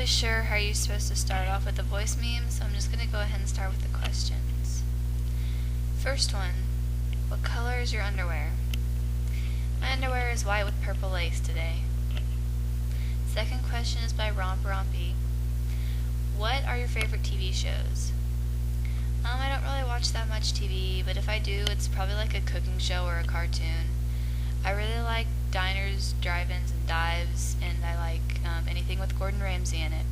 really sure how you're supposed to start off with the voice meme, so I'm just going to go ahead and start with the questions. First one, what color is your underwear? My underwear is white with purple lace today. Second question is by Rompy. What are your favorite TV shows? I don't really watch that much TV, but if I do, it's probably like a cooking show or a cartoon. I really like diners, drive-ins, and dives, and I like anything with Gordon Ramsay in it.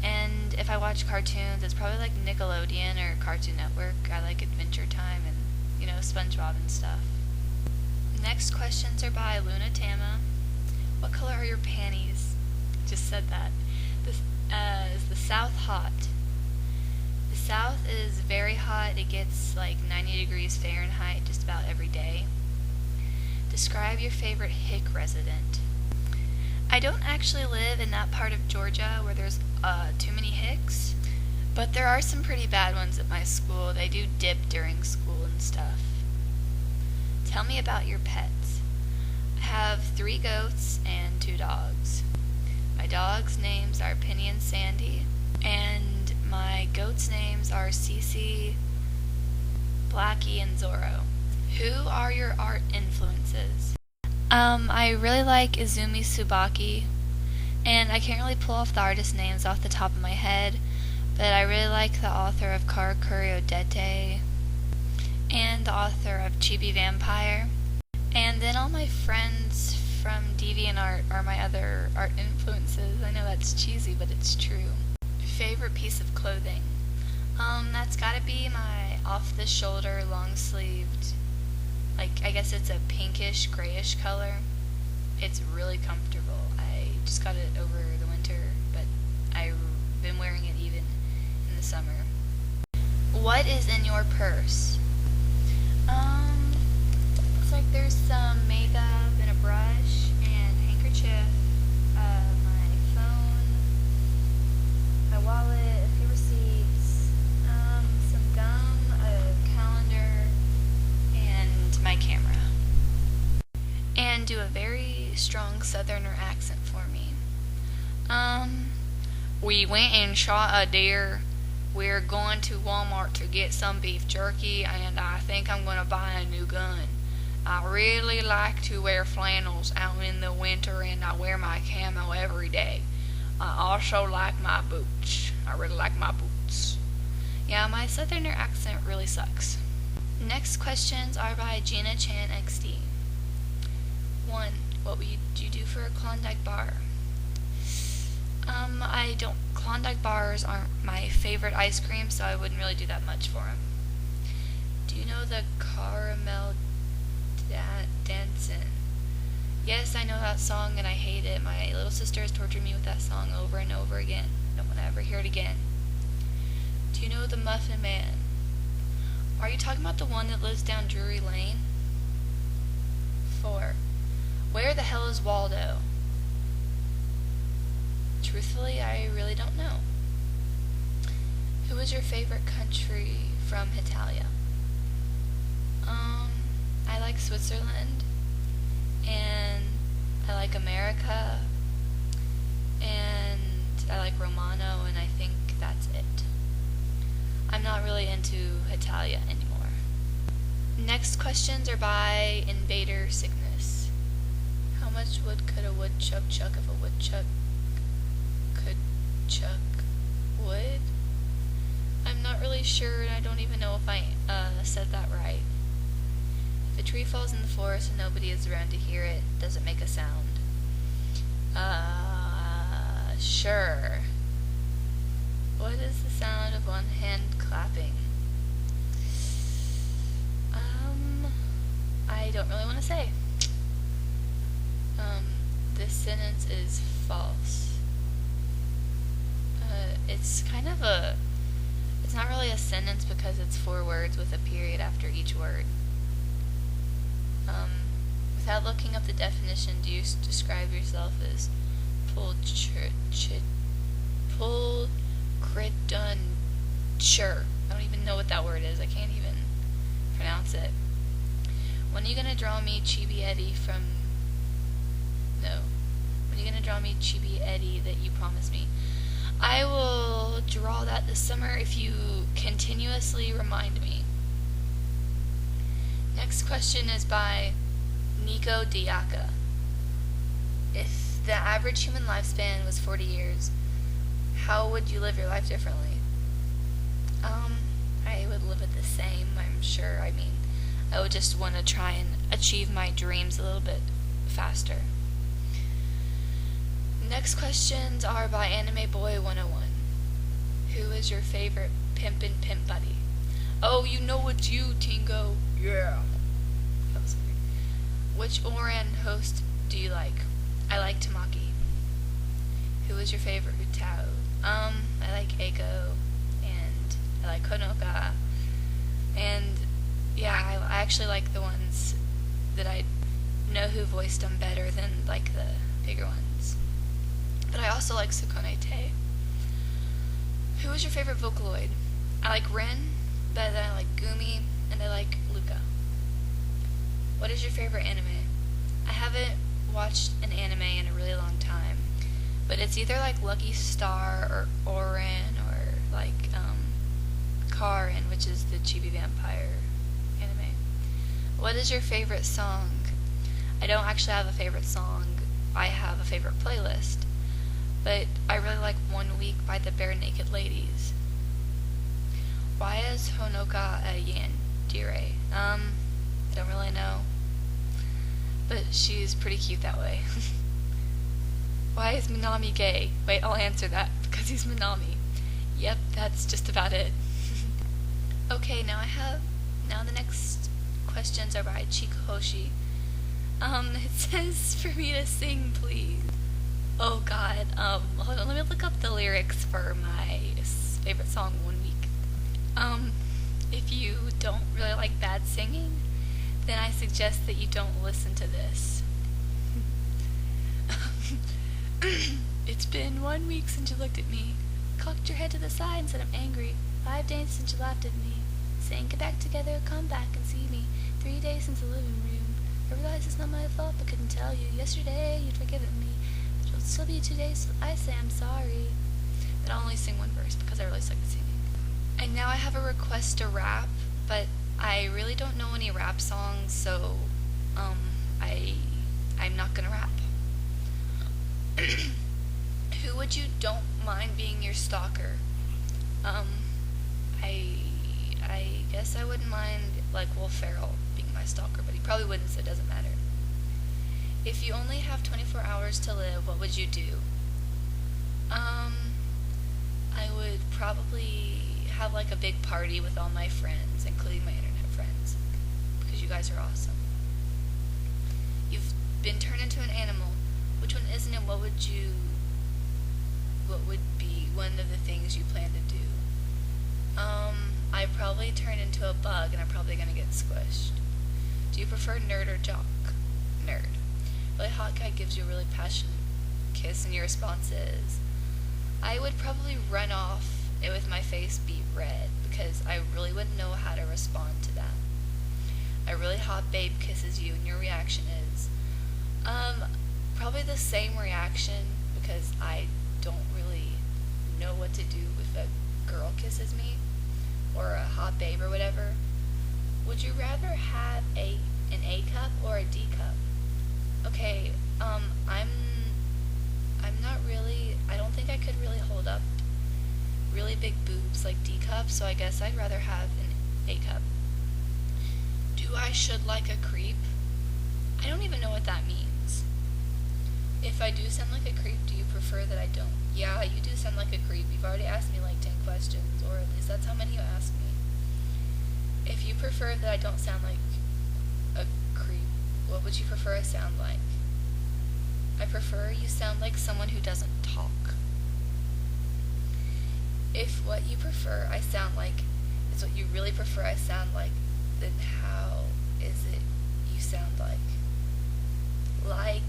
And if I watch cartoons, it's probably like Nickelodeon or Cartoon Network. I like Adventure Time and, SpongeBob and stuff. Next questions are by Lunatama. What color are your panties? Just said that. Is the South hot? The South is very hot. It gets like 90 degrees Fahrenheit just about every day. Describe your favorite hick resident. I don't actually live in that part of Georgia where there's too many hicks, but there are some pretty bad ones at my school. They do dip during school and stuff. Tell me about your pets. I have 3 goats and 2 dogs. My dogs' names are Penny and Sandy, and my goats' names are Cece, Blackie, and Zorro. Who are your art influences? I really like Izumi Tsubaki, and I can't really pull off the artist names off the top of my head, but I really like the author of Karakuri Odete, and the author of Chibi Vampire. And then all my friends from DeviantArt are my other art influences. I know that's cheesy, but it's true. Favorite piece of clothing? That's gotta be my off-the-shoulder, long-sleeved, I guess it's a pinkish, grayish color. It's really comfortable. I just got it over the winter, but I've been wearing it even in the summer. What is in your purse? Looks like there's some makeup and a brush and handkerchief, my phone, my wallet, a few receipts, some gum, a calendar, and my camera. And do a very strong southerner accent for me. We went and shot a deer. We're going to Walmart to get some beef jerky, and I think I'm going to buy a new gun. I really like to wear flannels out in the winter, and I wear my camo every day. I also like my boots. I really like my boots. Yeah, my southerner accent really sucks. Next questions are by Gina Chan XD. 1. What would you do for a Klondike bar? Klondike bars aren't my favorite ice cream, so I wouldn't really do that much for them. Do you know the Caramel Dancin'? Yes, I know that song and I hate it. My little sister has tortured me with that song over and over again. I don't want to ever hear it again. Do you know the Muffin Man? Are you talking about the one that lives down Drury Lane? 4. Where the hell is Waldo? Truthfully, I really don't know. Who is your favorite country from Italia? I like Switzerland, and I like America, and I like Romano, and I think that's it. I'm not really into Italia anymore. Next questions are by Invader Sickness. How much wood could a woodchuck chuck if a woodchuck could chuck wood? I'm not really sure, and I don't even know if I said that right. If a tree falls in the forest and nobody is around to hear it, does it make a sound? Sure. What is the sound of one hand clapping? I don't really want to say. This sentence is false. It's not really a sentence because it's 4 words with a period after each word. Without looking up the definition, do you describe yourself as pulchritudinous? I don't even know what that word is. I can't even pronounce it. When are you gonna draw me Chibi Eddie When are you gonna draw me Chibi Eddie that you promised me? I will draw that this summer if you continuously remind me. Next question is by Nico Diaka. If the average human lifespan was 40 years, how would you live your life differently? I would live it the same, I'm sure. I mean, I would just want to try and achieve my dreams a little bit faster. Next questions are by Anime Boy 101. Who is your favorite pimpin' pimp buddy? Oh, you know it's you, Tingo. Yeah. That was weird. Which Oran host do you like? I like Tamaki. Who is your favorite Utao? I like Eiko, and I like Honoka, and yeah, I actually like the ones that I know who voiced them better than like the bigger ones. But I also like Sabrinautake. Who is your favorite Vocaloid? I like Rin, but then I like Gumi, and I like Luca. What is your favorite anime? I haven't watched an anime in a really long time, but it's either like Lucky Star or Orin or like Karin, which is the Chibi Vampire anime. What is your favorite song? I don't actually have a favorite song. I have a favorite playlist, but I really like 1 Week by the Bare Naked Ladies. Why is Honoka a yandere? I don't really know, but she's pretty cute that way. Why is Minami gay? Wait, I'll answer that, because he's Minami. Yep, that's just about it. Okay, now the next questions are by Chiko Hoshi. It says for me to sing, please. Oh god, hold on, let me look up the lyrics for my favorite song 1 Week. If you don't really like bad singing, then I suggest that you don't listen to this. It's been 1 week since you looked at me, cocked your head to the side and said I'm angry, 5 days since you laughed at me, saying get back together, come back and see me, 3 days since the living room, I realize it's not my fault but couldn't tell you, yesterday you'd forgiven me, but it'll still be 2 days so I say I'm sorry. But I'll only sing one verse because I really suck at singing. And now I have a request to rap, but I really don't know any rap songs, so I'm not gonna rap. Who would you don't mind being your stalker? I guess I wouldn't mind like Will Ferrell being my stalker, but he probably wouldn't, so it doesn't matter. If you only have 24 hours to live, what would you do? I would probably have like a big party with all my friends, including my internet friends, because you guys are awesome. You've been turned into an animal. Which one isn't it? What would be one of the things you plan to do? I probably turn into a bug and I'm probably gonna get squished. Do you prefer nerd or jock? Nerd. Really hot guy gives you a really passionate kiss and your response is, I would probably run off it with my face beat red because I really wouldn't know how to respond to that. A really hot babe kisses you and your reaction is, probably the same reaction because I don't really know what to do if a girl kisses me or a hot babe or whatever. Would you rather have an A cup or a D cup? Okay, I'm not really, I don't think I could really hold up really big boobs like D cups, so I guess I'd rather have an A cup. Do I should like a creep? I don't even know what that means. If I do sound like a creep, do you prefer that I don't? Yeah, you do sound like a creep. You've already asked me like 10 questions, or at least that's how many you asked me. If you prefer that I don't sound like a creep, what would you prefer I sound like? I prefer you sound like someone who doesn't talk. If what you prefer I sound like is what you really prefer I sound like, then how is it you sound like? Like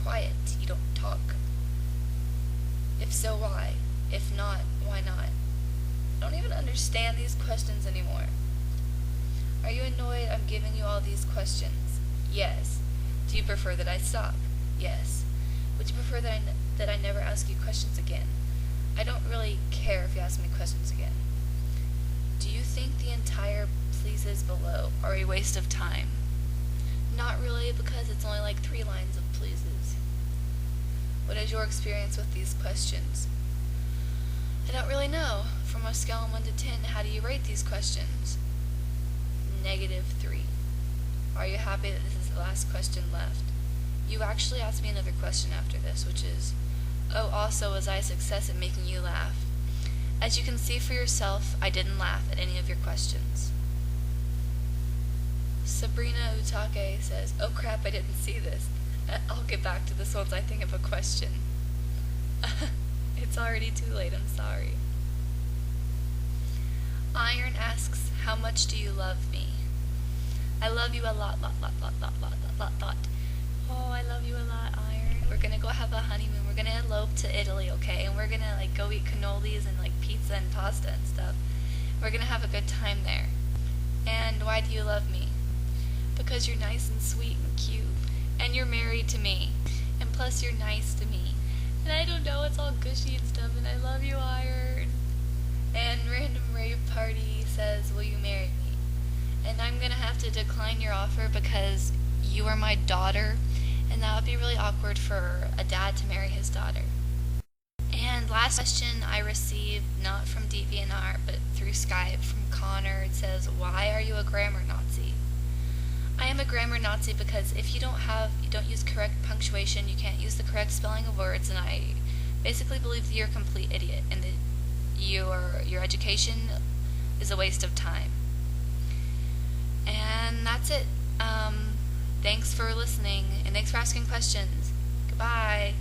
quiet, you don't talk. If so, why? If not, why not? I don't even understand these questions anymore. Are you annoyed I'm giving you all these questions? Yes. Do you prefer that I stop? Yes. Would you prefer that I never ask you questions again? I don't really care if you ask me questions again. Do you think the entire pleases below are a waste of time? Not really, because it's only like 3 lines of pleases. What is your experience with these questions? I don't really know. From a scale of 1 to 10, how do you rate these questions? -3. Are you happy that this is the last question left? You actually asked me another question after this, which is, oh, also, was I a success at making you laugh? As you can see for yourself, I didn't laugh at any of your questions. Sabrinautake says, oh crap, I didn't see this. I'll get back to this once I think of a question. It's already too late, I'm sorry. Iron asks, how much do you love me? I love you a lot. Oh, I love you a lot, Iron. We're gonna go have a honeymoon. We're gonna elope to Italy, okay? And we're gonna like go eat cannolis and like pizza and pasta and stuff. We're gonna have a good time there. And why do you love me? Because you're nice and sweet and cute. And you're married to me. And plus you're nice to me. And I don't know, it's all gushy and stuff, and I love you, Iron. And Random Rave Party says, will you marry me? And I'm gonna have to decline your offer because you are my daughter, and that would be really awkward for a dad to marry his daughter. And last question I received, not from DeviantArt, but through Skype from Connor. It says, why are you a grammar Nazi? I am a grammar Nazi because if you don't use correct punctuation, you can't use the correct spelling of words, and I basically believe that you're a complete idiot and that your education is a waste of time. And that's it. Thanks for listening, and thanks for asking questions. Goodbye.